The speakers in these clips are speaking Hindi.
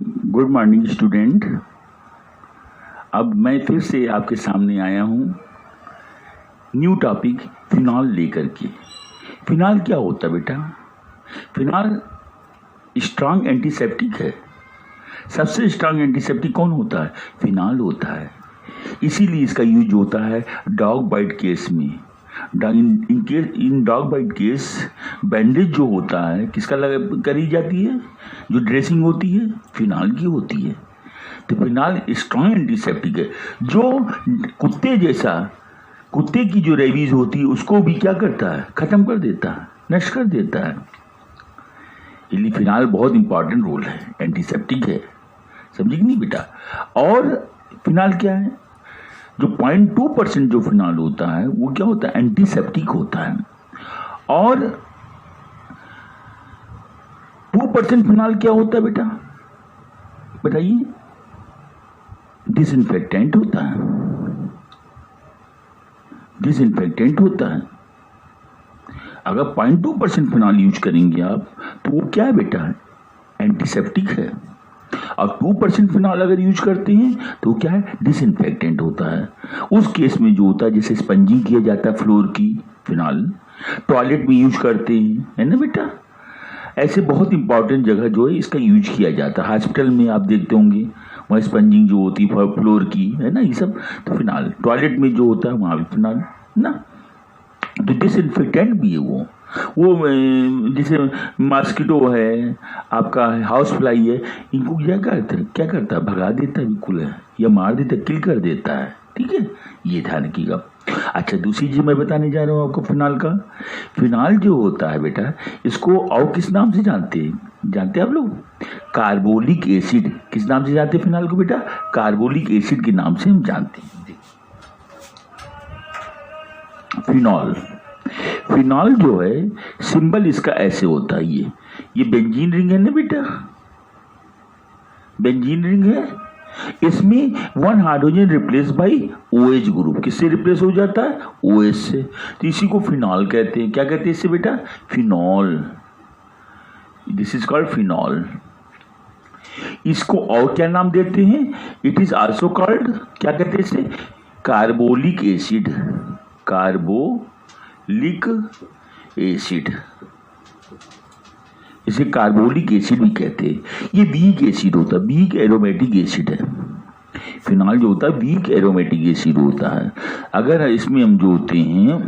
Good morning student. अब मैं फिर से आपके सामने आया हूँ न्यू टॉपिक फिनॉल लेकर के। फिनॉल क्या होता है बेटा? फिनॉल स्ट्रांग एंटीसेप्टिक है। सबसे स्ट्रांग एंटीसेप्टिक कौन होता है? फिनॉल होता है। इसीलिए इसका यूज होता है डॉग बाइट केस में। In dog bite case bandage जो होता है किसका करी जाती है? जो ड्रेसिंग होती है फिनाल की होती है। तो फिनाल स्ट्रॉन्ग एंटीसेप्टिक है, जो कुत्ते जैसा कुत्ते की जो रेबीज होती है उसको भी क्या करता है? खत्म कर देता है, नष्ट कर देता है। इसलिए फिनाल बहुत इंपॉर्टेंट रोल है, एंटीसेप्टिक है। समझे कि नहीं बेटा? और फिनाल क्या है? जो 0.2% जो फिनाल होता है वो क्या होता है? एंटीसेप्टिक होता है। और 2% फिनाल क्या होता है बेटा? बताइए। डिसइंफेक्टेंट होता है। डिसइंफेक्टेंट होता है। अगर 0.2% फिनाल यूज करेंगे आप तो वो क्या है बेटा? एंटीसेप्टिक है। और 2% फिनाल अगर यूज करते हैं तो क्या है? डिसइंफेक्टेंट होता है। उस केस में जो होता है जैसे स्पंजिंग किया जाता है फ्लोर की, फिनाल टॉयलेट में यूज करते हैं, है ना बेटा? ऐसे बहुत इंपॉर्टेंट जगह जो है इसका यूज किया जाता है। हॉस्पिटल में आप देखते होंगे वहाँ स्पंजिंग जो होती है फ्लोर की, है ना, ये सब तो फिनाल। टॉयलेट में जो होता है वहाँ भी फिनाल ना। तो डिसइंफेक्टेंट भी है वो जैसे मॉस्किटो है, आपका हाउस फ्लाई है, इनको क्या करता है? भगा देता है बिल्कुल है, या मार देता है, किल कर देता है। ठीक है, ये ध्यान रखिएगा। अच्छा, दूसरी चीज मैं बताने जा रहा हूँ आपको फिनाल का। फिनाल जो होता है बेटा इसको और किस नाम से जानते हैं? जानते हैं आप लोग? Carbolic acid. किस नाम से जानते हैं फिनाल को बेटा? कार्बोलिक एसिड के नाम से हम जानते हैं। फिनॉल फिनॉल जो है सिंबल इसका ऐसे होता है। ये बेंजीन रिंग है ना बेटा, बेंजीन रिंग है। इसमें 1 hydrogen replace by OH group. किससे रिप्लेस हो जाता है? OH से। तो इसी को फिनॉल कहते हैं। क्या कहते हैं इससे बेटा? Phenol. This is called phenol. इसको और क्या नाम देते हैं? इट इज आल्सो कॉल्ड, क्या कहते हैं इसे? Carbolic acid. कार्बोलिक एसिड, इसे कार्बोलिक एसिड भी कहते हैं। ये वीक एसिड होता है, वीक एरोमेटिक एसिड है। फिनॉल जो होता है वीक एरोमेटिक एसिड होता है। अगर इसमें हम जो होते हैं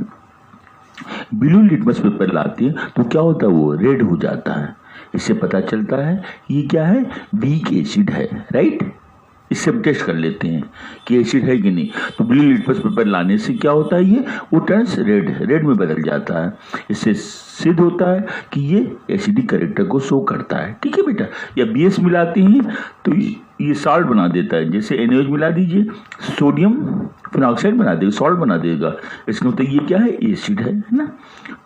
ब्लू लिटमस पेपर लाते हैं तो क्या होता है? वो रेड हो जाता है। इससे पता चलता है ये क्या है? वीक एसिड है, राइट? इससे हम टेस्ट कर लेते हैं कि एसिड है कि नहीं। तो ब्लू लिटमस पेपर लाने से क्या होता है? ये वो टर्न्स रेड में बदल जाता है। इससे सिद्ध होता है कि ये एसिडिक कैरेक्टर को शो करता है। ठीक है बेटा? या BS मिलाते हैं तो ये सॉल्ट बना देता है। जैसे NaOH मिला दीजिए, सोडियम फिनॉक्साइड बना देगा, सॉल्ट बना देगा। इसका मतलब ये क्या है? एसिड है ना।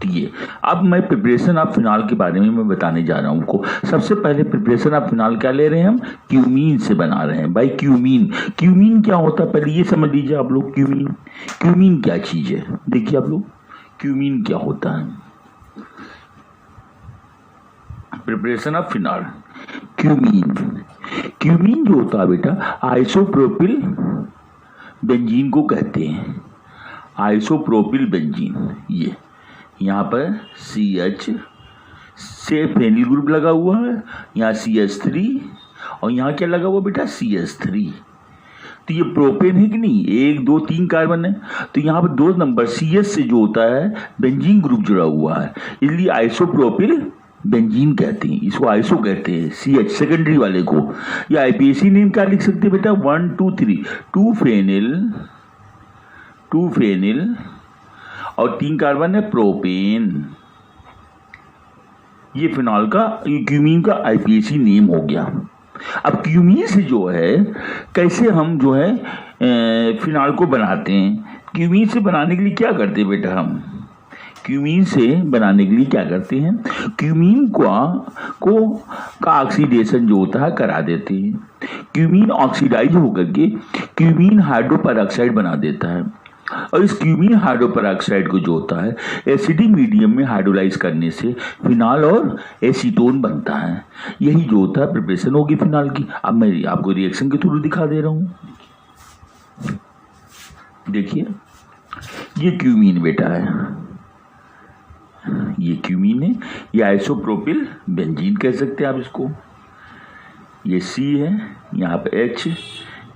तो ये अब मैं प्रिपरेशन ऑफ फिनॉल के बारे में मैं बताने जा रहा हूँ आपको। सबसे पहले प्रिपरेशन ऑफ फिनॉल क्या ले रहे हैं हम? क्यूमीन से बना रहे हैं भाई। क्यूमीन, क्यूमीन क्या होता है पहले ये समझ लीजिए आप लोग। क्यूमीन, क्यूमीन क्या चीज है? देखिए आप लोग, क्यूमीन क्या होता है? Preparation of phenol. Cumene, cumene जो होता है बेटा आइसोप्रोपिल बेंजीन को कहते हैं। Isopropyl benzene. ये यहाँ पर CH से फेनिल ग्रुप लगा हुआ है, यहाँ CH3 और यहाँ क्या लगा हुआ बेटा? CH3। तो ये प्रोपेन है कि नहीं? 1 2 3 कार्बन है। तो यहाँ पर 2 नंबर CH से जो होता है बेंजीन ग्रुप जुड़ा हुआ है, इसलिए आइसोप्रोपिल बेंजीन कहते हैं। इसको आइसो कहते हैं, CH सेकेंडरी वाले को। या IPAC नेम क्या लिख सकते हैं बेटा? 1 2 3 2 फेनिल और 3 कार्बन है प्रोपेन। ये फिनॉल का, ये क्यूमीन का IPAC नेम हो गया। अब क्यूमीन से जो है कैसे हम जो है फिनॉल को बनाते हैं? क्यूमीन से बनाने के लिए क्या करते हैं बेटा? हम क्यूमीन से बनाने के लिए क्या करते हैं? क्यूमीन का ऑक्सीडेशन जो होता है करा देते हैं। क्यूमीन ऑक्सीडाइज होकर के क्यूमीन हाइड्रोपेरोक्साइड बना देता है। और इस क्यूमीन हाइड्रोपेरोक्साइड को जो होता है एसिडिक मीडियम में हाइड्रोलाइज करने से फिनाल और एसीटोन बनता है। यही जो होता है प्रिपरेशन होगी फिनाल की। अब मैं आपको रिएक्शन के थ्रू दिखा दे रहा हूं। देखिए ये क्यूमीन बेटा है, ये क्यूमीन है, ये आइसोप्रोपिल बेंजीन कह सकते हैं आप इसको। ये C है, यहाँ पे H,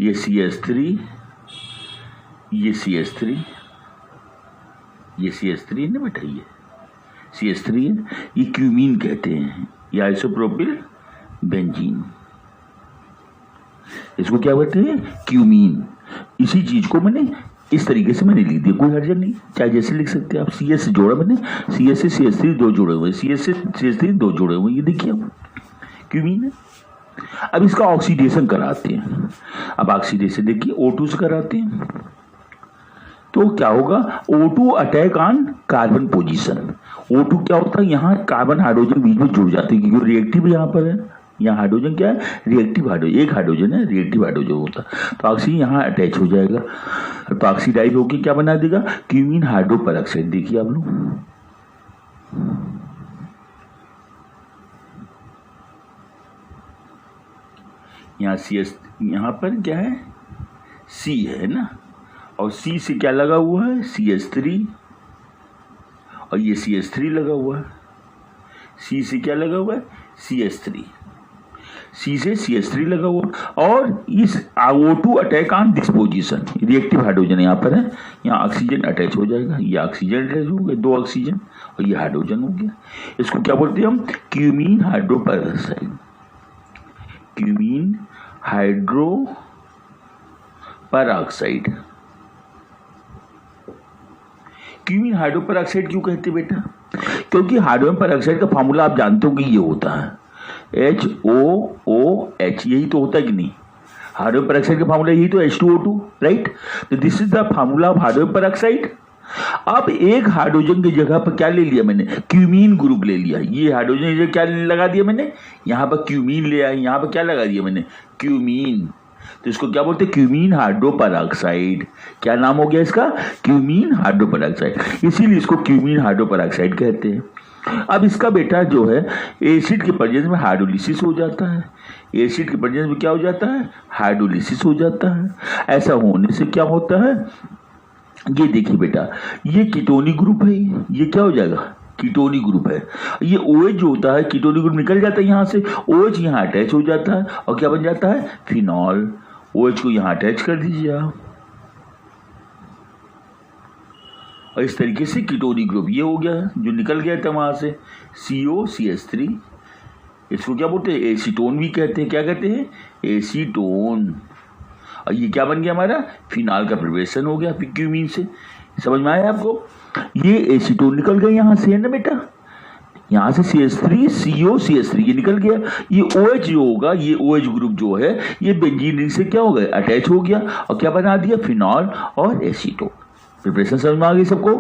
ये CH3, ये CH3, ये CH3 है ना बेटा, ये CH3 है, ये क्यूमीन कहते हैं, ये आइसोप्रोपिल बेंजीन, इसको क्या कहते हैं क्यूमीन। इसी चीज को मैंने इस तरीके से मैंने लिख दिया, कोई हर्जन नहीं, चाहे जैसे लिख सकते हैं आप। CS से जोड़ा मैंने, CS से CH3 दो जुड़े हुए, CS से CH3 दो जुड़े हुए, ये देखिए क्यूमीन है। अब इसका ऑक्सीडेशन कराते हैं। अब ऑक्सीडेशन देखिए O2 से कराते हैं तो क्या होगा, O2 attack on carbon position. O2 क्या होता है, यहाँ कार्बन हाइड्रोजन बीच में जुड़ जाते हैं क्योंकि रिएक्टिव यहाँ पर है। यहाँ हाइड्रोजन क्या है, रिएक्टिव हाइड्रोजन, एक हाइड्रोजन है, रिएक्टिव हाइड्रोजन होता है। तो ऑक्सीजन यहाँ अटैच हो जाएगा तो ऑक्सीडाइज होकर क्या बना देगा, क्यूमीन हाइड्रोपेरोक्साइड। देखिए आप लोग यहाँ CS, यहाँ पर क्या है C है ना, और C से क्या लगा हुआ है CH3, और ये CH3 लगा हुआ है। C से क्या लगा हुआ है CH3, C से CH3 लगा हुआ, और इस O2 attack on this position, reactive hydrogen यहाँ पर है, यहाँ ऑक्सीजन अटैच हो जाएगा, ये ऑक्सीजन अटैच हो गए, दो ऑक्सीजन, और ये हाइड्रोजन हो गया। इसको क्या बोलते हैं हम, cumene hydroperoxide, cumene hydroperoxide. Cumene hydroperoxide क्यों कहते हैं बेटा, क्योंकि हाइड्रोजन पेरोक्साइड का फार्मूला आप जानते हो कि ये होता है HOOH, यही तो होता है कि नहीं। हाइड्रोजन पेरोक्साइड का फार्मूला यही तो H2O2, राइट। तो this is the formula of hydrogen peroxide. अब एक हाइड्रोजन की जगह पर क्या ले लिया मैंने, क्यूमीन ग्रुप ले लिया। ये हाइड्रोजन की जगह क्या लगा दिया मैंने, यहाँ पर क्यूमीन ले आया, यहाँ पर क्या लगा दिया मैंने, क्यूमीन। तो इसको क्या बोलते हैं, क्यूमीन हाइड्रोपेरोक्साइड। क्या नाम हो गया इसका, क्यूमीन हाइड्रोपेरोक्साइड, इसीलिए इसको क्यूमीन हाइड्रोपेरोक्साइड कहते हैं। अब इसका बेटा जो है एसिड के प्रेजेंस में हाइड्रोलिसिस हो जाता है, एसिड के प्रेजेंस में क्या हो जाता है, हाइड्रोलिसिस हो जाता है। ऐसा होने से क्या होता है, ये देखिए बेटा, ये कीटोनिक ग्रुप है, ये क्या हो जाएगा, कीटोनिक ग्रुप है। ये OH जो होता है, कीटोनिक ग्रुप निकल जाता है यहाँ से, OH यहाँ अटैच हो जाता है और क्या बन जाता है, फिनॉल। OH को यहाँ अटैच कर दीजिए आप, और इस तरीके से कीटोनिक ग्रुप ये हो गया जो निकल गया था वहां से, COCH3। इसको क्या बोलते हैं, एसीटोन भी कहते हैं। क्या कहते हैं, एसीटोन। और ये क्या बन गया हमारा, फिनाल का प्रिपरेशन हो गया क्यूमीन से। समझ में आया आपको, ये एसीटोन निकल गया यहाँ से, है ना बेटा, यहाँ से CH3 COCH3 ये निकल गया। ये OH जो होगा, ये OH ग्रुप जो है ये बेंजीन रिंग से क्या हो गया, अटैच हो गया, और क्या बना दिया, फिनॉल और एसीटोन। प्रिपरेशन समझ में आ गई सबको,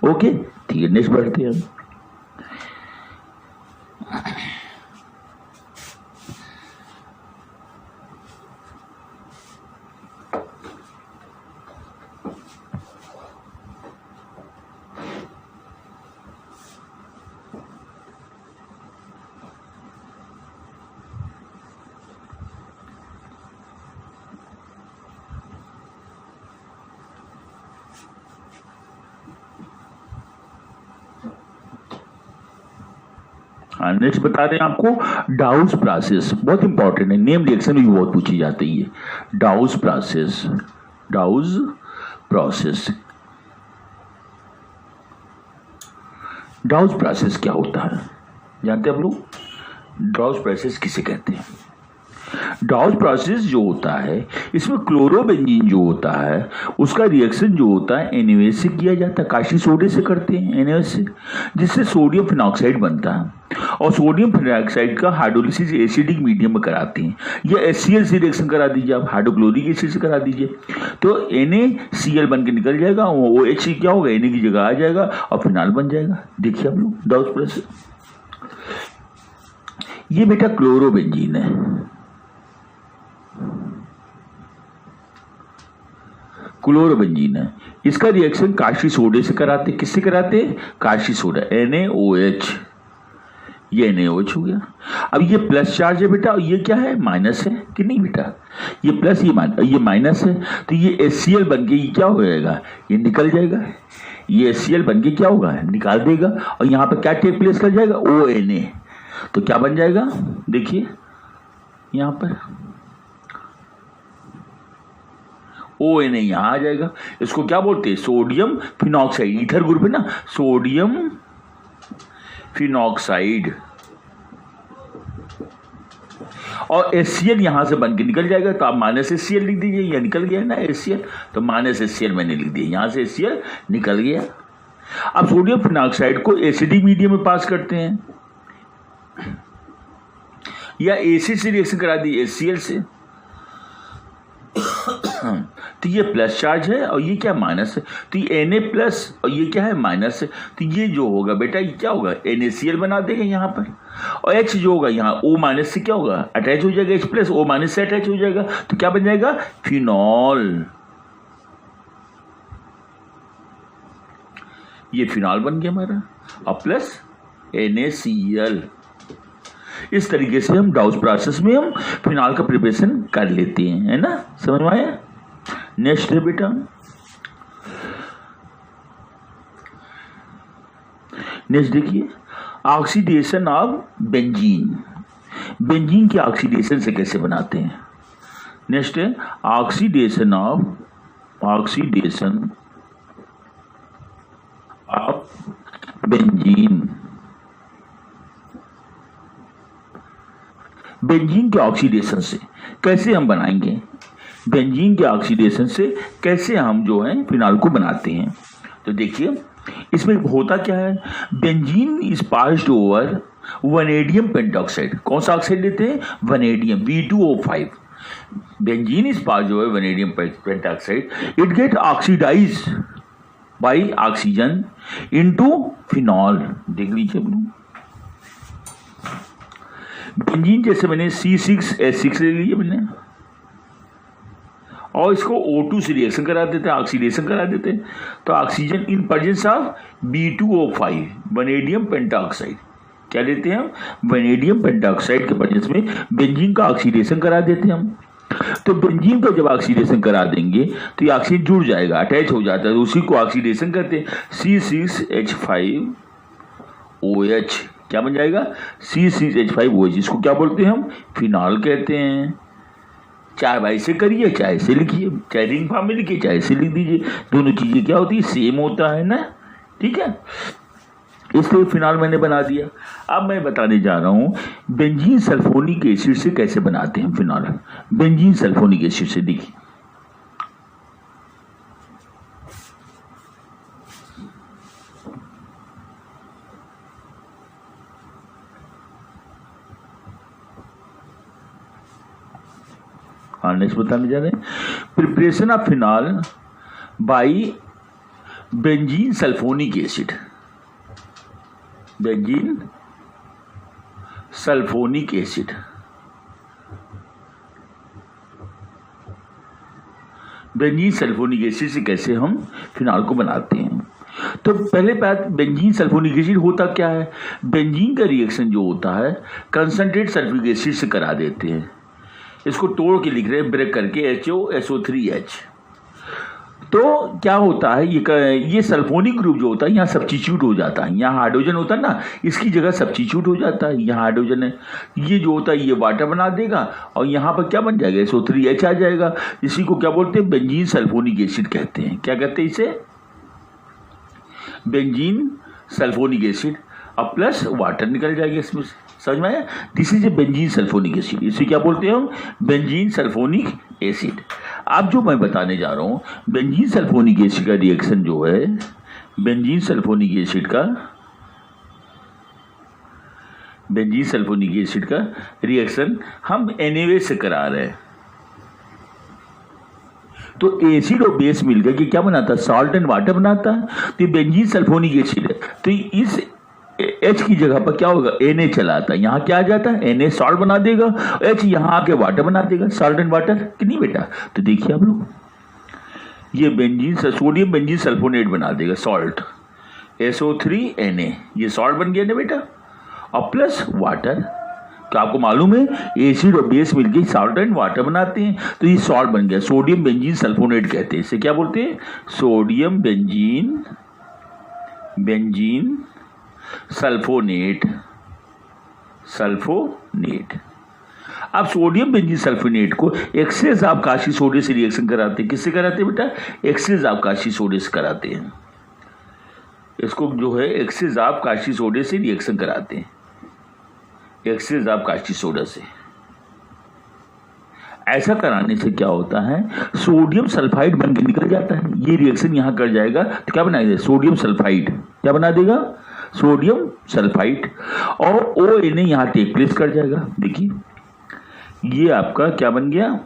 ओके। ठीक है, नेक्स्ट बढ़ते हैं। नेक्स्ट बता रहे हैं आपको डाउस प्रोसेस, बहुत इंपॉर्टेंट है, नेम रिएक्शन भी बहुत पूछी जाती है। डाउस प्रोसेस, डाउस प्रोसेस, डाउस प्रोसेस क्या होता है जानते हैं आप लोग, डाउस प्रोसेस किसे कहते हैं। डाउस प्रोसेस जो होता है इसमें क्लोरोबेंजीन जो होता है उसका रिएक्शन जो होता है NaOH से किया जाता है, कास्टिक सोडे से करते हैं NaOH से, जिससे सोडियम फिनॉक्साइड बनता है, और सोडियम फिनॉक्साइड का हाइड्रोलिसिस एसिडिक मीडियम में कराते हैं। या HCl से रिएक्शन करा दीजिए आप, हाइड्रोक्लोरिक एसिड से करा दीजिए तो NaCl बन के निकल जाएगा, वो OH क्या होगा, Na की जगह आ जाएगा और फिनाल बन जाएगा। देखिए आप लोग डाउस प्रोसेस, ये बेटा क्लोरोबेंजीन है। क्लोरोबेंजीन है। इसका रिएक्शन काशी सोडे से कराते, किससे कराते? काशी सोडा, NaOH, ये NaOH हो गया। अब ये प्लस चार्ज है बेटा, और ये क्या है? माइनस है कि नहीं बेटा? ये प्लस, ये माइनस है, तो ये HCl बन के ये क्या हो जाएगा? ये निकल जाएगा। ये HCl बन के क्या होगा? निकाल देगा। और यहाँ पर क्या टेक प्लेस कर जाएगा? ONA। तो क्या बन जाएगा? देखिए यहाँ पर ONA यहाँ आ जाएगा। इसको क्या बोलते हैं? Sodium phenoxide. ईथर ग्रुप है ना, सोडियम फिनॉक्साइड। और HCl यहां से बन के निकल जाएगा, तो आप माइनस HCl लिख दीजिए। यह निकल गया है ना HCl, तो माइनस HCl मैंने लिख दिया, यहां से HCl निकल गया। अब सोडियम फिनॉक्साइड को एसिडिक मीडियम में पास करते हैं, या एसिड से रिएक्शन करा दी HCl से, तो ये प्लस चार्ज है और ये क्या? माइनस है। तो ये Na प्लस और ये क्या है? माइनस है। तो ये जो होगा बेटा, ये क्या होगा? NaCl बना देगा यहाँ पर। और H जो होगा यहाँ O माइनस से क्या होगा? अटैच हो जाएगा, H प्लस O माइनस से अटैच हो जाएगा, तो क्या बन जाएगा? फिनॉल। ये फिनॉल बन गया हमारा, और प्लस NaCl। इस तरीके से हम डाउस प्रोसेस में हम फिनॉल का प्रिपरेशन कर लेते हैं, है ना? समझ में आया? नेक्स्ट है बेटा, नेक्स्ट देखिए, ऑक्सीडेशन ऑफ बेंजीन। बेंजीन के ऑक्सीडेशन से कैसे बनाते हैं? नेक्स्ट है ऑक्सीडेशन ऑफ बेंजीन। बेंजीन के ऑक्सीडेशन से कैसे हम बनाएंगे? बेंजीन के ऑक्सीडेशन से कैसे हम जो है फिनॉल को बनाते हैं? तो देखिए इसमें होता क्या है, benzene is passed over vanadium pentoxide. कौन सा ऑक्साइड लेते हैं? Vanadium, B2O5। Benzene is passed over vanadium pentoxide, it get oxidise by oxygen into phenol. देख लीजिए बेंजीन, जैसे मैंने C6H6 ले लिया मैंने, और इसको O2 से रिएक्शन करा देते हैं, ऑक्सीडेशन करा देते हैं, तो oxygen in presence of B2O5 vanadium pentoxide, क्या लेते हैं हम? वनेडियम पेंटॉक्साइड के प्रेजेंस में बेंजीन का ऑक्सीडेशन करा देते हैं हम। तो बेंजीन का जब ऑक्सीडेशन करा देंगे तो ये ऑक्सीजन जुड़ जाएगा, अटैच हो जाता है, तो उसी को ऑक्सीडेशन करते हैं, C6H5OH। क्या बन जाएगा? C6H5OH। इसको क्या बोलते हैं हम? फिनॉल कहते हैं। चाहे भाई से करिए, चाहे से लिखिए, चाहे रिंग फॉर्म में लिखिए, चाहे से लिख दीजिए, दोनों चीजें क्या होती है? सेम होता है ना, ठीक है? इसलिए फिनॉल मैंने बना दिया। अब मैं बताने जा रहा हूं बेंजीन सल्फोनिक एसिड से कैसे बनाते हैं फिनॉल। बेंजीन सल्फोनिक एसिड से देखिए, नेक्स्ट बताने जा रहे हैं, preparation of phenol by benzene sulphonic acid. Benzene sulphonic acid, benzene sulphonic acid से कैसे हम फिनॉल को बनाते हैं? तो पहले बात, बेंजीन सल्फोनिक एसिड होता क्या है? बेंजीन का रिएक्शन जो होता है कंसंट्रेट सल्फ्यूरिक एसिड से करा देते हैं। इसको तोड़ के लिख रहे हैं, ब्रेक करके, HOSO3H। तो क्या होता है, ये सल्फोनिक ग्रुप जो होता है यहाँ सब्स्टिट्यूट हो जाता है। यहाँ हाइड्रोजन होता है ना, इसकी जगह सब्स्टिट्यूट हो जाता है, यहाँ हाइड्रोजन है, ये जो होता है ये वाटर बना देगा, और यहाँ पर क्या बन जाएगा? SO3H आ जाएगा। इसी को क्या बोलते हैं? बेंजीन सल्फोनिक एसिड कहते हैं। क्या कहते हैं इसे? बेंजीन सल्फोनिक एसिड, अब प्लस वाटर निकल जाएगा इसमें से। समझ में आया? This is a benzene sulphonic acid. इसे क्या बोलते हैं हम? Benzene sulphonic acid. अब जो मैं बताने जा रहा हूं, बेंजीन सल्फोनिक एसिड का रिएक्शन जो है, बेंजीन सल्फोनिक एसिड का रिएक्शन हम NaOH से करा रहे हैं। तो एसिड और बेस मिलकर के क्या बनाता है? सॉल्ट एंड वाटर बनाता है। तो ये बेंजीन सल्फोनिक एसिड है, तो इस H की जगह पर क्या होगा? Na चला आता है, यहाँ क्या आ जाता है? Na सॉल्ट बना देगा, H यहाँ आके वाटर बना देगा, सॉल्ट एंड वाटर कि नहीं बेटा? तो देखिए आप लोग, ये बेंजीन सोडियम बेंजीन सल्फोनेट बना देगा, सॉल्ट SO3Na, ये सॉल्ट बन गया ना बेटा, और प्लस वाटर। तो आपको मालूम है एसिड और बेस मिलकर सॉल्ट एंड वाटर बनाते हैं, तो ये सॉल्ट बन गया, सोडियम बेंजीन सल्फोनेट कहते हैं। इसे क्या बोलते हैं? Sodium benzene sulphonate. अब सोडियम बेंजीन सल्फोनेट को एक्सेस आबकाशी सोडे से रिएक्शन कराते हैं। किससे कराते हैं बेटा? एक्सेस आबकाशी सोडे से कराते हैं। इसको जो है एक्सेस आबकाशी सोडे से रिएक्शन कराते हैं, एक्सेस आबकाशी सोडा से। ऐसा कराने से क्या होता है, सोडियम सल्फाइड बन के निकल जाता है। ये रिएक्शन यहां कर जाएगा तो क्या बनाएगा? Sodium sulphide. क्या बना देगा? Sodium sulphide. और ONA यहां टेक प्लेस कर जाएगा। देखिए ये आपका क्या बन गया?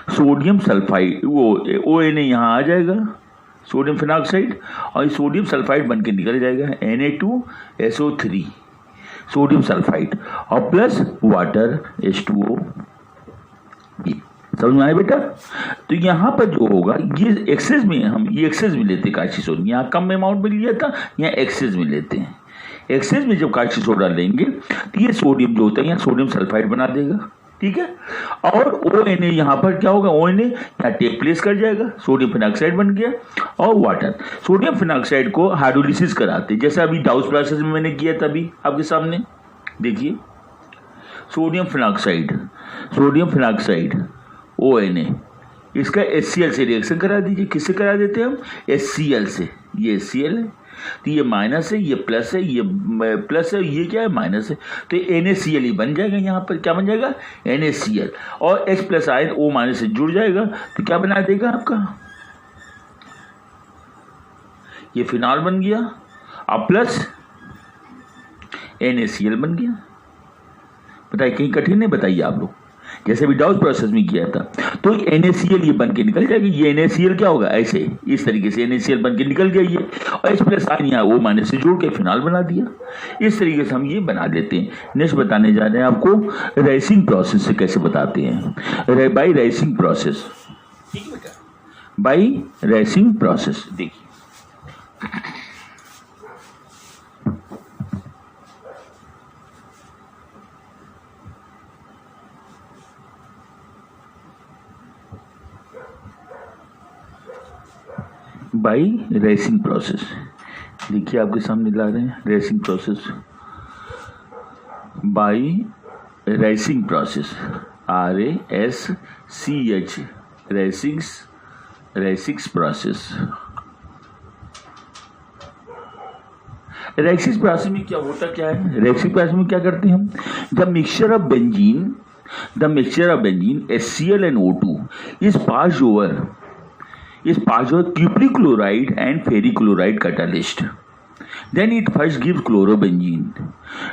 Sodium sulphide. वो ONA यहां आ जाएगा, सोडियम फिनॉक्साइड, और सोडियम सल्फाइड बन के निकल जाएगा, Na2SO3 सोडियम सल्फाइड, और प्लस वाटर H2O। समझ में आया बेटा? तो यहां पर जो होगा ये एक्सेस में, हम ये एक्सेस में लेते हैं काशी सोडा। यहाँ कम अमाउंट में लिया था, यहाँ एक्सेस में लेते हैं। एक्सेस में जब काशी सोडा लेंगे तो ये सोडियम जो होता है यहाँ सोडियम सल्फाइड बना देगा, ठीक है। और ONA यहाँ पर क्या होगा? ONA यहाँ टेक प्लेस कर जाएगा, सोडियम फिनॉक्साइड बन गया, और वाटर। सोडियम फिनॉक्साइड को हाइड्रोलिसिस कराते हैं, जैसे अभी डाउस प्रोसेस में मैंने किया था अभी आपके सामने। देखिए सोडियम फिनॉक्साइड ONA, इसका HCl से रिएक्शन करा दीजिए। किससे करा देते हैं हम? HCl से। ये HCl है तो ये माइनस है, ये प्लस है, ये प्लस है, ये क्या है? माइनस है। तो NaCl ही बन जाएगा। यहाँ पर क्या बन जाएगा? NaCl, और H plus ion O minus से जुड़ जाएगा तो क्या बना देगा आपका? ये फिनॉल बन गया, और प्लस NaCl बन गया। बताइए कहीं कठिन है? बताइए आप लोग। जैसे भी डाउस प्रोसेस में किया था तो NaCl ये बन के निकल जाएगा। ये NaCl क्या होगा? ऐसे इस तरीके से NaCl बन के निकल गया ये, और H प्लस आयन यहाँ O माइनस से जोड़ के फिनॉल बना दिया। इस तरीके से हम ये बना देते हैं। नेक्स्ट बताने जा रहे हैं आपको रेसिंग प्रोसेस से कैसे बताते हैं, बाई रेसिंग प्रोसेस। ठीक है बेटा, बाई रेसिंग प्रोसेस। देखिए बाई रेसिंग प्रोसेस, देखिए आपके सामने ला रहे हैं Raschig process. By Raschig process, RASCH, Raschig's process. Raschig's process में क्या होता क्या है? रेसिंग प्रोसेस में क्या करते हैं हम? The mixture of benzene HCl and O2 is passed over cupric chloride and ferric chloride catalyst. Then it first gives chlorobenzene.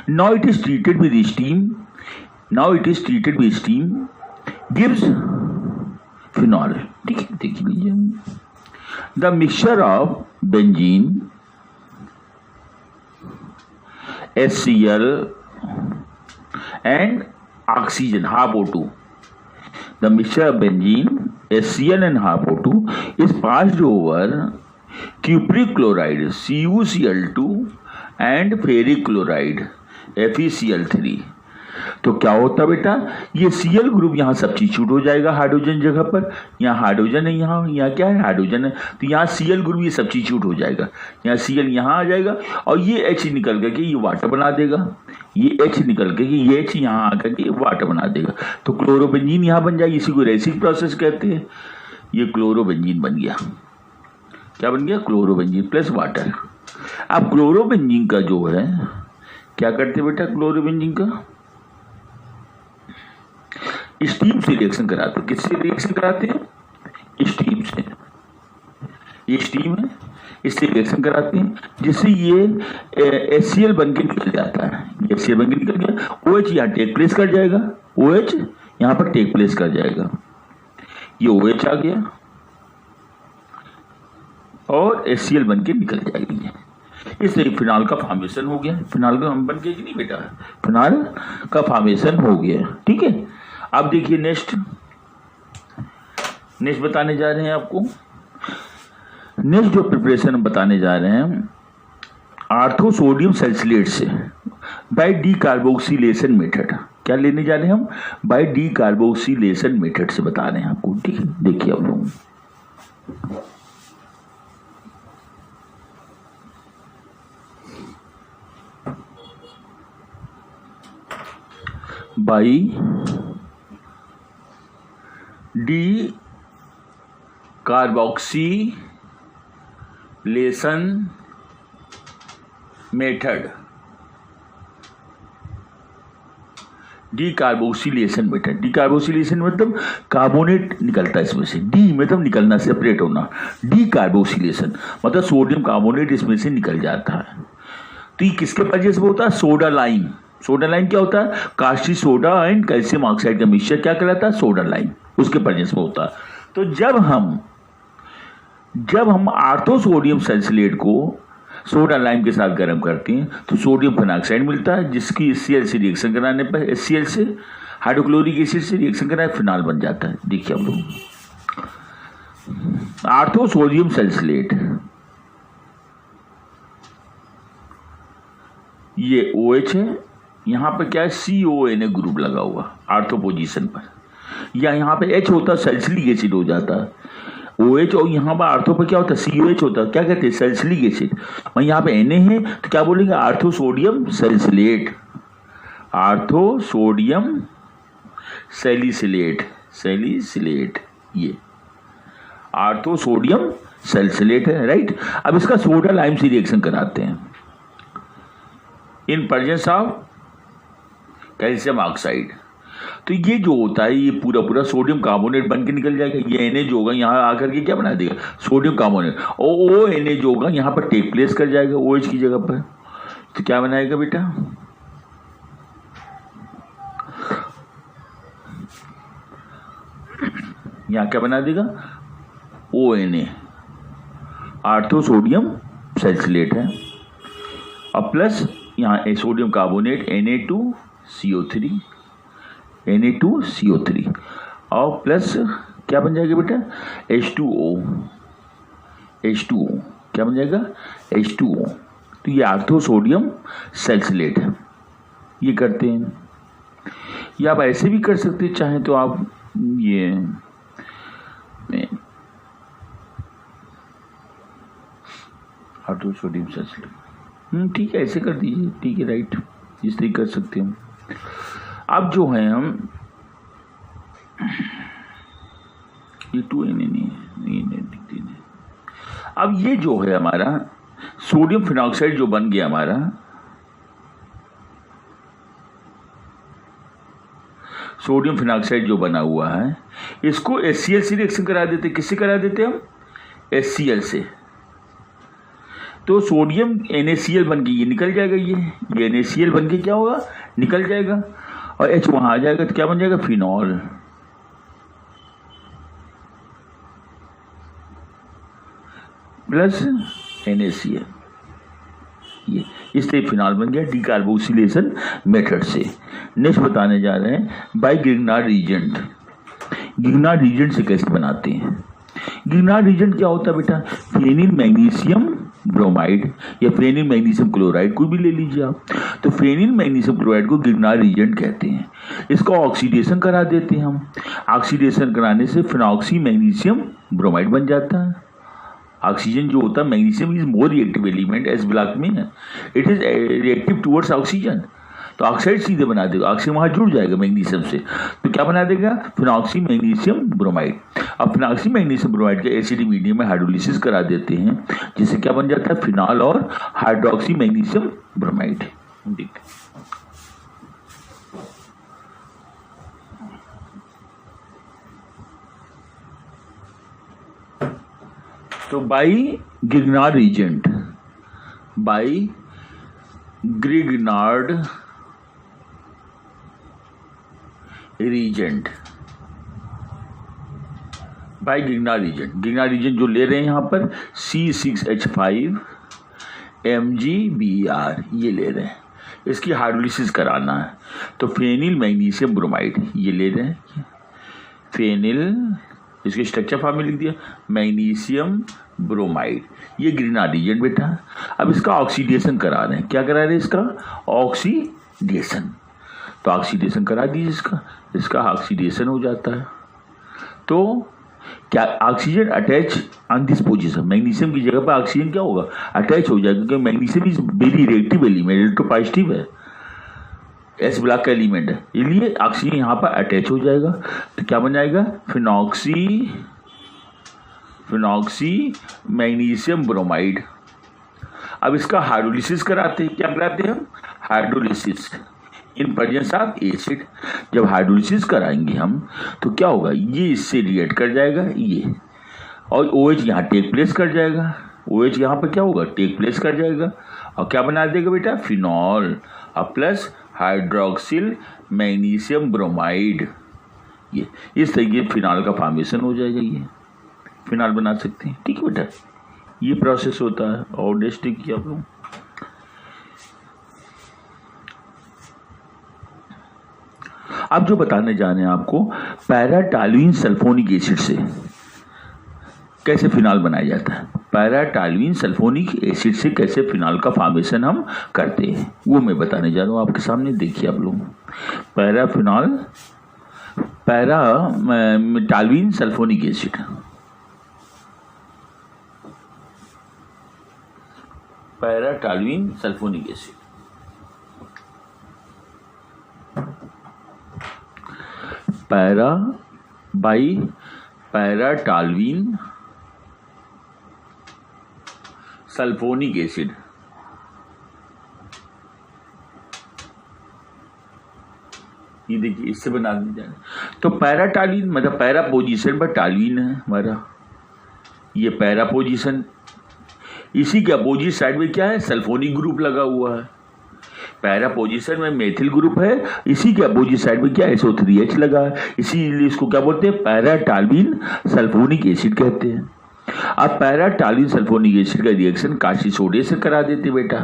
Now it is treated with steam. Gives phenol. ठीक है, देख लीजिए। The mixture of benzene, HCl and oxygen, half O2. The mixture of benzene, HCl and half O2 is passed over cupric chloride, CuCl2 and ferric chloride, FeCl3। तो क्या होता बेटा? ये Cl ग्रुप यहाँ सब्स्टिट्यूट हो जाएगा हाइड्रोजन जगह पर। यहाँ हाइड्रोजन है, यहाँ क्या है? हाइड्रोजन है। तो यहाँ Cl ग्रुप ये सब्स्टिट्यूट हो जाएगा। यहाँ Cl यहाँ आ जाएगा, और ये H निकल करके ये वाटर बना देगा। ये H निकल के ये H यहाँ आकर के वाटर बना देगा। तो क्लोरोबेंजीन यहाँ बन जाएगी। इसी को रेसिंग प्रोसेस कहते हैं। ये क्लोरोबेंजीन बन गया। क्या बन गया? Chlorobenzene plus water. अब क्लोरोबेंजीन का जो है क्या करते बेटा? क्लोरोबेंजीन का स्टीम से रिएक्शन कराते हैं। किससे रिएक्शन कराते हैं? स्टीम से। ये स्टीम है, इससे रिएक्शन कराते हैं, जिससे ये HCl बन के निकल जाता है। HCl बन के निकल गया, OH यहाँ टेक प्लेस कर जाएगा, OH यहाँ पर टेक प्लेस कर जाएगा। ये OH आ गया और HCl बन के निकल जाएगी। इसलिए फिनॉल का फॉर्मेशन हो गया। फिनॉल का बन गया कि नहीं बेटा? फिनॉल का फॉर्मेशन हो गया। ठीक है, अब देखिए नेक्स्ट नेक्स्ट बताने जा रहे हैं आपको, नेक्स्ट जो प्रिपरेशन हम बताने जा रहे हैं आर्थो सोडियम सैलिसिलेट से बाय डी कार्बोक्सिलेशन मेथड। क्या लेने जा रहे हैं हम? बाय डी कार्बोक्सिलेशन मेथड से बता रहे हैं आपको, ठीक है। देखिए आप लोग, by D carboxylation method, decarboxylation method. Decarboxylation मतलब कार्बोनेट निकलता है इसमें से, डी मतलब निकलना, सेपरेट होना, डीकार्बोक्सिलेशन मतलब सोडियम कार्बोनेट इसमें से निकल जाता है। तो ये किसके वजह से होता है? Soda lime. सोडा लाइम क्या होता है? Caustic soda and calcium oxide का मिक्सचर क्या कहलाता है? सोडा लाइम, उसके वजह से होता है। तो जब हम आर्थो सोडियम सैलिसिलेट को सोडा लाइम के साथ गर्म करते हैं तो सोडियम फेनॉक्साइड मिलता है, जिसकी HCl से रिएक्शन कराने पर HCl से हाइड्रोक्लोरिक एसिड से रिएक्शन कराने फिनॉल बन जाता है। देखिए आप लोग, आर्थो सोडियम सैलिसिलेट, ये OH है, यहां पर क्या है? CONA ग्रुप लगा हुआ आर्थो पोजीशन पर, या यहां पे H होता है, सैलिसिलिक एसिड हो जाता है। OH और यहाँ पर आर्थो पर क्या होता है? COH होता है, क्या कहते हैं? Salicylic acid. और यहाँ पे Na है तो क्या बोलेंगे? Ortho sodium salicylate, ortho sodium salicylate, salicylate, ये आर्थो सोडियम सैलिसिलेट है, राइट। अब इसका सोडा लाइम से रिएक्शन कराते हैं in presence of calcium oxide. तो ये जो होता है ये पूरा सोडियम कार्बोनेट बन के निकल जाएगा। ये Na जो होगा यहाँ आकर के क्या बना देगा? Sodium carbonate. और ONA जो होगा यहाँ पर टेक प्लेस कर जाएगा OH की जगह पर, तो क्या बनाएगा बेटा? यहाँ क्या बना देगा? ONA, आर्थो सोडियम सैलिसिलेट है, और प्लस यहाँ सोडियम कार्बोनेट Na2CO3 और प्लस क्या बन जाएगा बेटा? H2O क्या बन जाएगा? H2O। तो ये आर्थो सोडियम सैलिसिलेट है, ये करते हैं। या आप ऐसे भी कर सकते हैं चाहें तो आप ये आर्थो सोडियम सैलिसिलेट, ठीक है, ऐसे कर दीजिए, ठीक है, राइट, इस तरीके कर सकते हैं। अब जो है हम ये 2Na नहीं दिखती नहीं। अब ये जो है हमारा सोडियम फिनॉक्साइड जो बन गया हमारा, सोडियम फिनॉक्साइड जो बना हुआ है, इसको HCl से रिएक्शन करा देते। किससे करा देते हम? HCl से। तो सोडियम NaCl बन के ये निकल जाएगा, ये NaCl बन के क्या होगा? निकल जाएगा, और H वहां आ जाएगा तो क्या बन जाएगा? फिनॉल। प्लस NaCl, ये इस तरह फिनॉल बन गया डीकार्बोक्सिलेशन मेथड से। नेक्स्ट बताने जा रहे हैं बाय गिग्नार्ड रीजेंट। गिग्नार्ड रीजेंट से कैसे बनाते हैं? गिग्नार्ड रीजेंट क्या होता है बेटा? फेनिल मैग्नीशियम ब्रोमाइड या फेनिल मैग्नीशियम क्लोराइड, कोई भी ले लीजिए आप। तो फेनिल मैग्नीशियम क्लोराइड को गिग्नार्ड रीजेंट कहते हैं। इसको ऑक्सीडेशन करा देते हैं हम। ऑक्सीडेशन कराने से फिनॉक्सी मैग्नीशियम ब्रोमाइड बन जाता है। ऑक्सीजन जो होता है, magnesium is more reactive element s block में है, it is reactive towards oxygen. तो ऑक्साइड सीधे बना देगा, ऑक्सीजन वहां जुड़ जाएगा मैग्नीशियम से, तो क्या बना देगा? Phenoxy magnesium bromide. अब फिनॉक्सी मैग्नीशियम ब्रोमाइड के एसिडिक मीडियम में हाइड्रोलिसिस करा देते हैं, जिससे क्या बन जाता है? फिनॉल और हाइड्रोक्सी मैग्नीशियम ब्रोमाइड। देख तो by Grignard reagent, by Grignard reagent, by Grignard reagent. Grignard reagent जो ले रहे हैं यहाँ पर C6H5 MgBr, ये ले रहे हैं, इसकी हाइड्रोलिसिस कराना है। तो फेनिल मैग्नीशियम ब्रोमाइड ये ले रहे हैं, फेनिल इसके स्ट्रक्चर फॉर्म में लिख दिया, मैग्नीशियम ब्रोमाइड, ये ग्रीनर रिएजेंट बेटा। अब इसका ऑक्सीडेशन करा रहे हैं, क्या करा रहे हैं इसका ऑक्सीडेशन, तो ऑक्सीडेशन करा दीजिए इसका ऑक्सीडेशन हो जाता है। तो क्या oxygen attach on this position, magnesium की जगह पर ऑक्सीजन क्या होगा अटैच हो जाएगा, क्योंकि magnesium is very reactive element, electropositive है, एस ब्लॉक का एलिमेंट है, इसलिए ऑक्सीजन यहाँ पर अटैच हो जाएगा। तो क्या बन जाएगा फिनॉक्सी मैग्नीशियम ब्रोमाइड। अब इसका हाइड्रोलिसिस कराते हैं, क्या कराते हैं हम hydrolysis in presence of acid. जब हाइड्रोलिसिस कराएंगे हम तो क्या होगा, ये इससे रिएक्ट कर जाएगा ये, और OH यहाँ टेक प्लेस कर जाएगा, OH यहाँ पर क्या होगा टेक प्लेस कर जाएगा, और क्या बना देगा बेटा फिनॉल और प्लस हाइड्रोक्सिल मैग्नीशियम ब्रोमाइड। ये इस तरीके फिनॉल का फॉर्मेशन हो जाएगा, ये फिनॉल बना सकते हैं। ठीक है बेटा, ये प्रोसेस होता है। और डेस्टिक किया आप लोग। अब जो बताने जा रहे हैं आपको, पैराटॉल्यूइन सल्फोनिक एसिड से कैसे फिनॉल बनाया जाता है, पैराटॉल्यूइन सल्फोनिक एसिड से कैसे फिनॉल का फॉर्मेशन हम करते हैं, वो मैं बताने जा रहा हूँ आपके सामने। देखिए आप लोग, paratoluene sulphonic acid, paratoluene sulphonic acid, paratoluene sulphonic acid. ये देखिए इससे बना दीजिए। तो पैराटॉल्यूइन मतलब पैरा पोजीशन पर टॉल्यूइन है हमारा, ये पैरा पोजीशन, इसी के अपोजिट साइड में क्या है सल्फोनिक ग्रुप लगा हुआ है। पैरा पोजीशन में मेथिल ग्रुप है, इसी के अपोजिट साइड में क्या SO3H लगा है, इसीलिए इसको क्या बोलते हैं पैराटॉल्यूइन सल्फोनिक एसिड कहते हैं। अब पैराटॉल्यूइन सल्फोनिक एसिड का रिएक्शन कास्टिक सोडे से करा देते बेटा,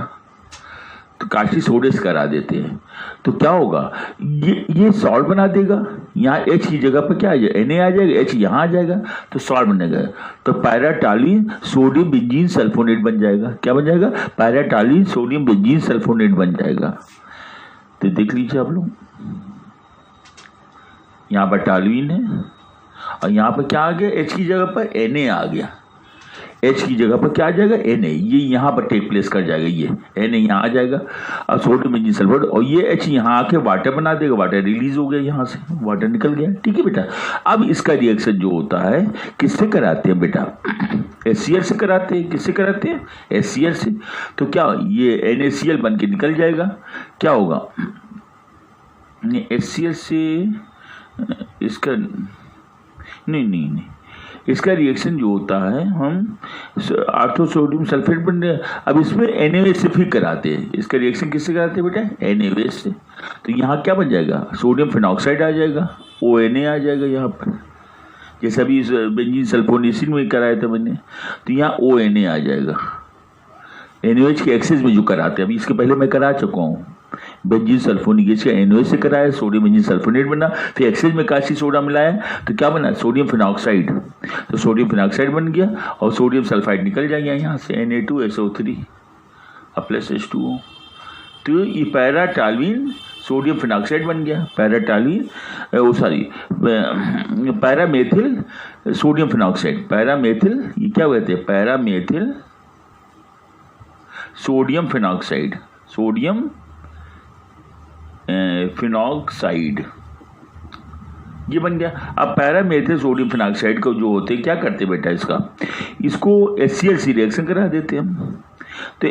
तो कास्टिक सोडे से करा देते हैं तो क्या होगा, ये सॉल्ट बना देगा। यहाँ H की जगह पर क्या आ जाएगा Na आ जाएगा, H यहाँ आ जाएगा तो सॉल्ट बनेगा। तो पैराटॉल्यूइन सोडियम बेंजीन सल्फोनेट बन जाएगा। क्या बन जाएगा, पैराटॉल्यूइन सोडियम बेंजीन सल्फोनेट बन जाएगा। तो देख लीजिए आप लोग, यहाँ पर टॉल्यूइन है और यहाँ पर क्या आ गया, H की जगह पर Na आ गया, H की जगह पर क्या आ जाएगा Na, ये यहाँ पर टेक प्लेस कर जाएगा, ये Na यहाँ आ जाएगा और सोडियम बेंजीन सल्फेट, और ये H यहाँ आके वाटर बना देगा, वाटर रिलीज हो गया, यहाँ से वाटर निकल गया। ठीक है बेटा, अब इसका रिएक्शन जो होता है किससे कराते हैं बेटा, HCl से कराते हैं। किससे कराते हैं, HCl से। तो क्या ये NaCl बन के निकल जाएगा, क्या होगा HCl से इसका नहीं इसका रिएक्शन जो होता है हम ऑर्थो सोडियम सल्फेट बन रहे हैं। अब इसमें NaOH से फिर कराते हैं, इसका रिएक्शन किससे कराते हैं बेटा NaOH से। तो यहाँ क्या बन जाएगा, सोडियम फिनॉक्साइड आ जाएगा, ONA आ जाएगा यहाँ पर, जैसे अभी इस बेंजीन सल्फोनेसिन में कराया था मैंने, तो यहाँ ONA आ जाएगा। NaOH के एक्सेस में जो कराते हैं, अभी इसके पहले मैं करा चुका हूँ, बेंजीन सल्फोनिक एसिड NaOH से कराया, सोडियम बेंजीन सल्फोनेट बना, फिर एक्सेस में कास्टिक सोडा मिलाया तो क्या बना सोडियम फिनॉक्साइड, तो सोडियम फिनॉक्साइड बन गया और सोडियम सल्फाइड निकल जाएगा यहाँ से Na2SO3 प्लस H2O। तो ये पैराटॉल्यूइन सोडियम फिनॉक्साइड बन गया, पैराटॉल्यूइन पैरामेथिल सोडियम फिनॉक्साइड, पैरामेथिल ये क्या कहते हैं पैरामेथिल सोडियम फिनॉक्साइड, सोडियम फिनॉक्साइड ये बन गया। अब पैरामेथिल सोडियम फिनॉक्साइड को जो होते हैं क्या करते बेटा, इसको HCl से रिएक्शन करा देते हैं हम, तो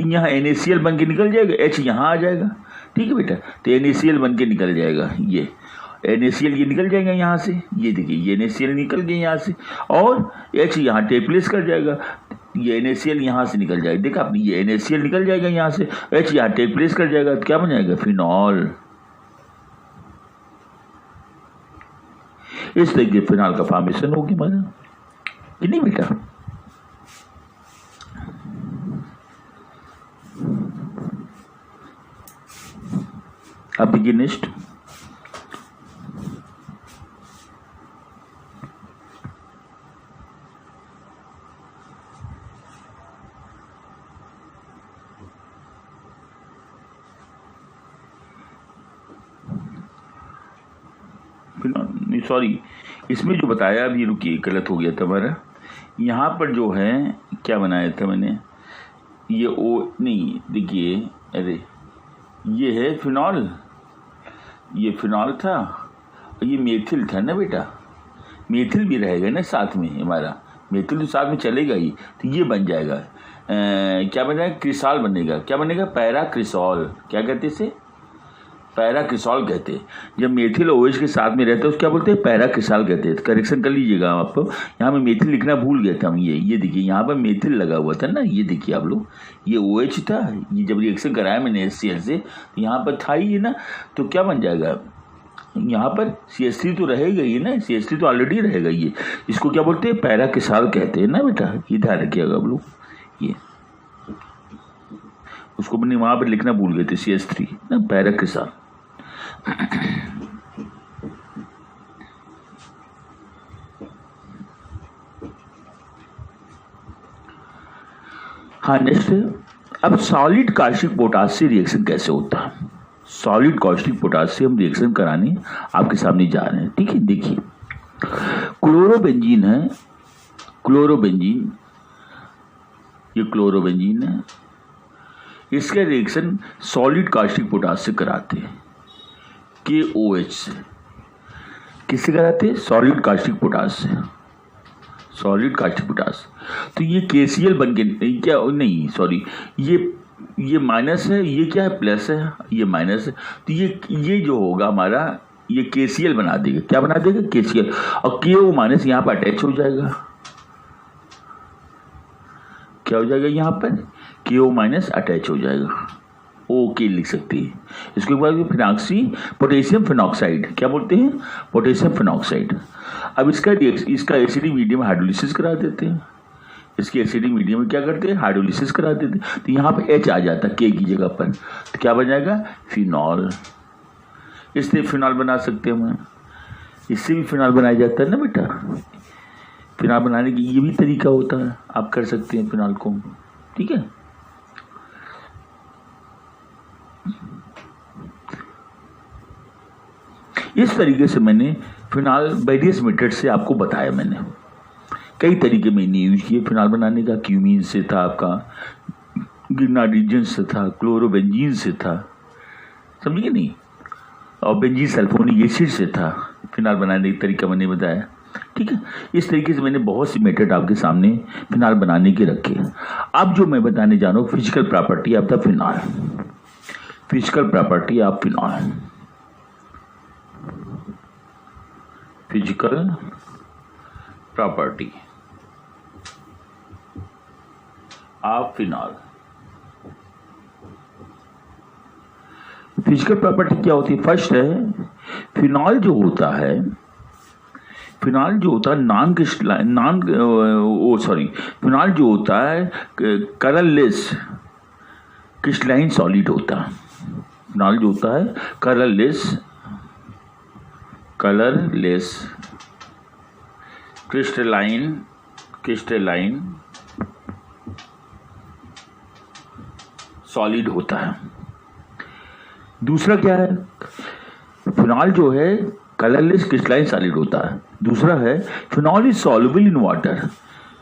यहाँ NaCl बन के निकल जाएगा, H यहाँ आ जाएगा। ठीक है बेटा, तो NaCl बन के निकल जाएगा, ये NaCl ये निकल जाएगा यहाँ से, ये देखिए ये NaCl निकल गया यहाँ से, और H यहाँ टेक प्लेस कर जाएगा, ये NaCl यहाँ से निकल जाएगा। देखा आपने, ये NaCl निकल जाएगा यहाँ से, H यहाँ टेक प्लेस कर जाएगा, तो क्या बन जाएगा फिनॉल। इस तरीके फिनॉल का फॉर्मेशन होगी हमारा, कि नहीं बेटा। अब देखिए नेक्स्ट, सॉरी, इसमें जो बताया अभी, रुकिए गलत हो गया था हमारा। यहाँ पर जो है क्या बनाया था मैंने, ये ओ नहीं, देखिए, अरे ये है फिनॉल, ये फिनॉल था, ये मेथिल था ना बेटा, मेथिल भी रहेगा ना साथ में हमारा, मेथिल तो साथ में चलेगा ही, तो ये बन जाएगा क्या बनेगा, क्रिसॉल बनेगा। क्या बनेगा, पैरा क्रिसॉल। क्या कहते हैं इसे, पैरा क्रिसॉल कहते हैं। जब मेथिल OH के साथ में रहता है उसको क्या बोलते हैं, पैरा क्रिसॉल कहते हैं। करेक्शन कर लीजिएगा आप, यहाँ पे मेथिल लिखना भूल गए थे हम। ये देखिए यहाँ पर मेथिल लगा हुआ था ना, ये देखिए आप लोग, ये OH था, ये जब रिएक्शन कराया मैंने HCl से, तो यहाँ पर था ही ना, तो क्या बन जाएगा, यहाँ पर CH3 तो रहेगा ही ना, CH3 तो ऑलरेडी रहेगा। ये इसको क्या बोलते हैं, पैरा क्रिसॉल कहते हैं ना बेटा, ये ध्यान रखिएगा आप लोग। ये उसको अपने वहाँ पर लिखना भूल गए थे, CH3 ना, पैरा क्रिसॉल। हाँ, नेक्स्ट, अब सॉलिड कास्टिक पोटाश से रिएक्शन कैसे होता है। सॉलिड कास्टिक पोटाश से हम रिएक्शन कराने आपके सामने जा रहे हैं, ठीक है। देखिए, क्लोरोबेंजीन है, क्लोरोबेंजीन, ये क्लोरोबेंजीन है, इसका रिएक्शन सॉलिड कास्टिक पोटाश से कराते हैं, KOH से। किससे कराते हैं, सॉलिड कास्टिक पोटाश से, सॉलिड कास्टिक पोटाश। तो ये KCl बन के, क्या नहीं सॉरी, ये माइनस है, ये क्या है, प्लस है, ये माइनस है, तो ये जो होगा हमारा, ये KCl बना देगा। क्या बना देगा, KCl, और KO माइनस यहाँ पर अटैच हो जाएगा। क्या हो जाएगा, यहाँ पर KO माइनस अटैच हो जाएगा, ओके लिख सकते हैं। इसके बाद फिनॉक्सी पोटेशियम फिनॉक्साइड, क्या बोलते हैं, पोटेशियम फिनॉक्साइड। अब इसका एसिडिक मीडियम हाइड्रोलिसिस करा देते हैं, इसकी एसिडिक मीडियम में क्या करते हैं, हाइड्रोलिसिस करा देते हैं। तो यहाँ पे H आ जाता है K की जगह पर, तो क्या बन जाएगा, फिनॉल। इससे फिनॉल बना सकते हैं हम, इससे भी फिनॉल बनाया जाता है ना बेटा। फिनॉल बनाने की ये भी तरीका होता है, आप कर सकते हैं फिनॉल को, ठीक है। इस तरीके से मैंने फिनॉल वेरियस मेथड से आपको बताया। मैंने कई तरीके मैंने यूज किए फिनॉल बनाने का। क्यूमीन से था, आपका ग्रेनाडिन से था, क्लोरोबेंजीन से था, समझिए नहीं, और बेंजीन सल्फोनिक एसिड से था। फिनॉल बनाने का तरीका मैंने बताया, ठीक है। इस तरीके से मैंने बहुत सी मेथड आपके सामने फिनॉल बनाने के रखे। अब जो मैं बताने जा रहा हूँ, physical property of the phenol, physical property of phenol, physical property of phenol. Physical property क्या होती है, फर्स्ट है फिनॉल जो होता है, फिनॉल जो होता है फिनॉल जो होता है कलरलेस क्रिस्टलाइन सॉलिड होता है। फिनॉल जो होता है कलरलेस क्रिस्टलाइन सॉलिड होता है। दूसरा क्या है, फिनॉल जो है कलरलेस क्रिस्टलाइन सॉलिड होता है। दूसरा है phenol is soluble in water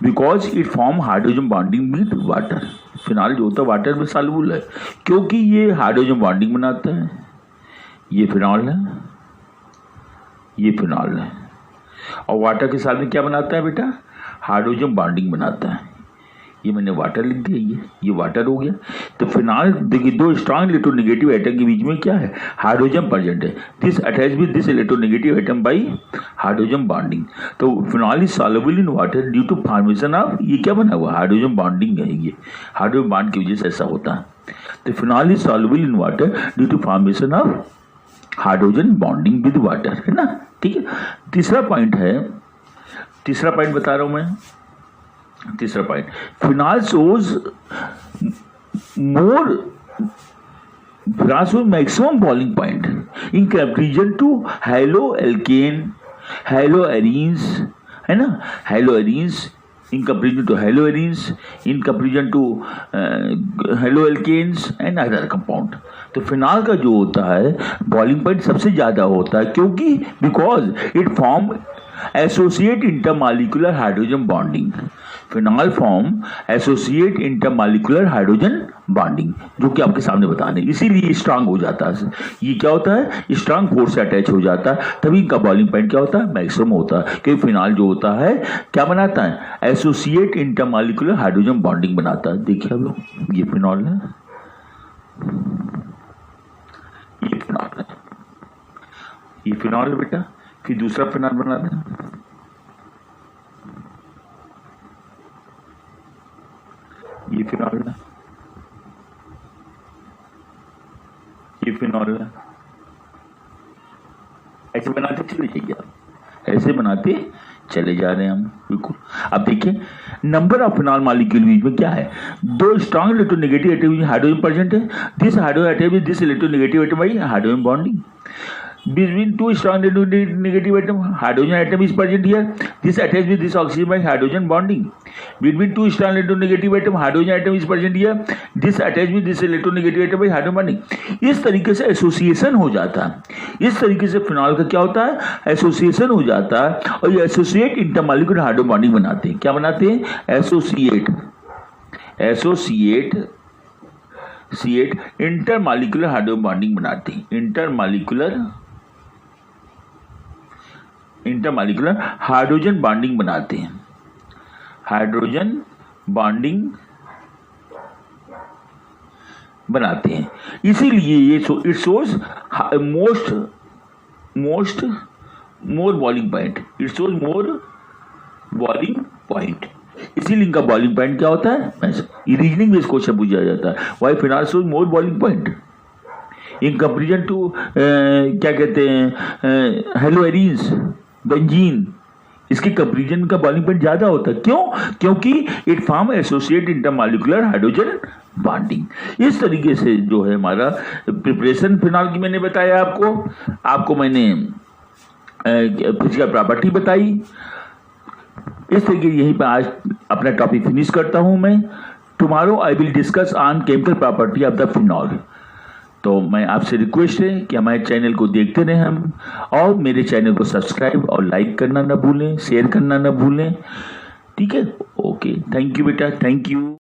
because it form hydrogen bonding with water. Phenol जो होता है वाटर में सॉल्युबल है क्योंकि ये हाइड्रोजन बॉन्डिंग बनाता है। ये फिनॉल है, ये फिनॉल है, और वाटर के साथ में क्या बनाता है बेटा, हाइड्रोजन बॉन्डिंग बनाता है। ये मैंने वाटर लिख दिया, ये वाटर हो गया। तो फिनॉल देखिए, दो स्ट्रॉन्ग इलेक्ट्रोनेगेटिव एटम के बीच में क्या है, हाइड्रोजन प्रेजेंट है। This attach with this electronegative atom by hydrogen bonding. तो phenol is soluble in water due to formation of, ये क्या बना हुआ, हाइड्रोजन बॉन्डिंग है, ये हाइड्रोजन बॉन्ड की वजह से ऐसा होता है। तो phenol is soluble in water due to formation of hydrogen bonding with water, है ना, ठीक है। तीसरा पॉइंट है, तीसरा पॉइंट बता रहा हूं मैं, तीसरा point, phenol shows maximum boiling point in comparison to haloalkane, haloarenes, है ना, haloarenes in comparison to haloarenes, in comparison to haloalkanes and other compound. तो फिनॉल का जो होता है बॉइलिंग पॉइंट सबसे ज़्यादा होता है, क्योंकि because it form associate intermolecular hydrogen bonding. Phenol form associate intermolecular hydrogen bonding, जो कि आपके सामने बताने, इसीलिए स्ट्रांग हो जाता है. ये क्या होता है, स्ट्रांग फोर्स से अटैच हो जाता है, तभी इनका बॉइलिंग पॉइंट क्या होता है, मैक्सिमम होता है. क्योंकि फिनॉल जो होता है क्या बनाता है, एसोसिएट इंटरमॉलिक्यूलर हाइड्रोजन बॉन्डिंग बनाता है. देखिए अब लोग, ये फिनॉल है, ये फिनॉल है, ये फिनॉल है बेटा. फिर दूसरा फिनॉल बना दें, ये फिनॉल है, ये फिनॉल है. ऐसे बनाते चले जाइए आप, ऐसे बनाते चले जा रहे हैं हम, बिल्कुल. अब देखिए नंबर ऑफ फिनॉल मॉलिक्यूल बीच में क्या है, दो strong electronegative atom hydrogen present है. This hydrogen atom is this electronegative atom by hydrogen bonding. Between two strong negative atom, hydrogen atom is present here. This attached with this oxygen by hydrogen bonding. Between two strong negative atom, hydrogen atom is present here. This attached with this electronegative atom by hydrogen bonding. इस तरीके से एसोसिएशन हो जाता है. इस तरीके से फिनॉल का क्या होता है, एसोसिएशन हो जाता है, और ये एसोसिएट इंटरमॉलिक्यूलर हाइड्रोजन बॉन्डिंग बनाते हैं. क्या बनाते हैं, एसोसिएट इंटरमॉलिक्यूलर हाइड्रोजन बॉन्डिंग बनाते हैं. इंटरमॉलिक्यूलर हाइड्रोजन बॉन्डिंग बनाते हैं. हाइड्रोजन बॉन्डिंग बनाते हैं. इसीलिए ये it shows more boiling point. It shows more boiling point. इसीलिए इनका बॉइलिंग पॉइंट क्या होता है, रीजनिंग में इसको क्वेश्चन पूछा जाता है. Why phenol shows more boiling point in comparison to क्या कहते हैं, हेलोएरीन्स, बेंजीन. इसके कंपेरिजन का बॉइलिंग पॉइंट ज्यादा होता है. क्यों, क्योंकि it form associate intermolecular hydrogen bonding. इस तरीके से जो है हमारा प्रिपरेशन फिनॉल की मैंने बताया आपको मैंने फिजिकल प्रॉपर्टी बताई. इस तरीके यहीं पर आज अपना टॉपिक फिनिश करता हूं मैं. Tomorrow I will discuss on chemical property of the phenol. तो मैं आपसे रिक्वेस्ट है कि हमारे चैनल को देखते रहें हम, और मेरे चैनल को सब्सक्राइब और लाइक करना ना भूलें, शेयर करना ना भूलें. ठीक है, ओके, थैंक यू बेटा, थैंक यू.